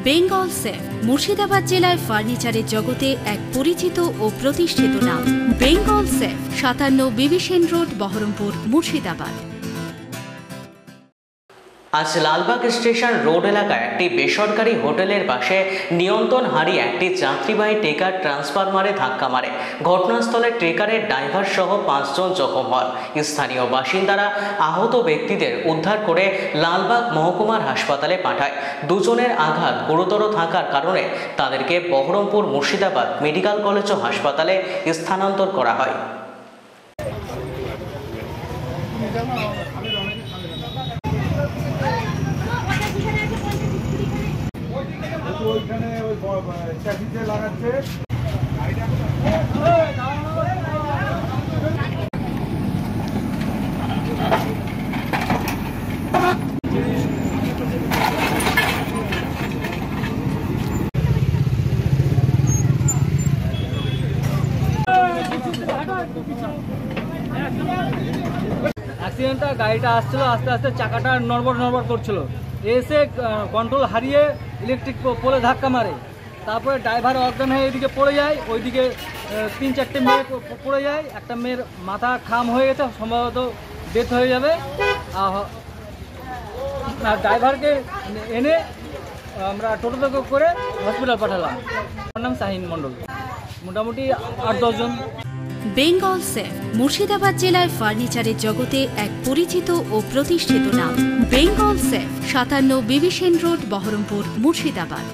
Bengal safe Murshidabad জেলায় ফার্নিচারের জগতে এক পরিচিত ও প্রতিষ্ঠিত নাম। বেঙ্গল সেফ 57 বিবি সেন রোড, বহরমপুর, মুর্শিদাবাদ। আজ লালবাগ স্টেশন রোড এলাকায় একটি বেসরকারি হোটেলের পাশে নিয়ন্ত্রণ হারিয়ে একটি যাত্রীবাহী ট্রেকার ট্রান্সফরমারে ধাক্কা মারে। ঘটনাস্থলে ট্রেকারের ড্রাইভার সহ 5 জন জখম হন। স্থানীয় বাসিন্দারা আহত ব্যক্তিদের উদ্ধার করে লালবাগ মহকুমার হাসপাতালে পাঠায়। দুজনের আঘাত গুরুতর থাকার কারণে তাদেরকে বহরমপুর মুর্শিদাবাদ মেডিকেল কলেজ ও হাসপাতালে স্থানান্তর করা হয়। অ্যাক্সিডেন্টটা গাড়িটা আসছিল, আস্তে আস্তে চাকাটা নড়বড় করছিল, এসে কন্ট্রোল হারিয়ে ইলেকট্রিক পোলে ধাক্কা মারে। তারপরে ড্রাইভার অজ্ঞান হয়ে এদিকে পড়ে যায়, ওইদিকে 3-4টে মেয়ে পড়ে যায়। একটা মেয়ের মাথা খাম হয়ে গেছে, সম্ভবত ডেথ হয়ে যাবে। আর ড্রাইভারকে এনে আমরা টোটোতে করে হসপিটাল পাঠালাম। আমার নাম শাহিন মণ্ডল, মোটামুটি 8-10 জন। বেঙ্গল সেফ মুর্শিদাবাদ জেলায় ফার্নিচারের জগতে এক পরিচিত ও প্রতিষ্ঠিত নাম। বেঙ্গল সেফ 57 বিবি সেন রোড, বহরমপুর, মুর্শিদাবাদ।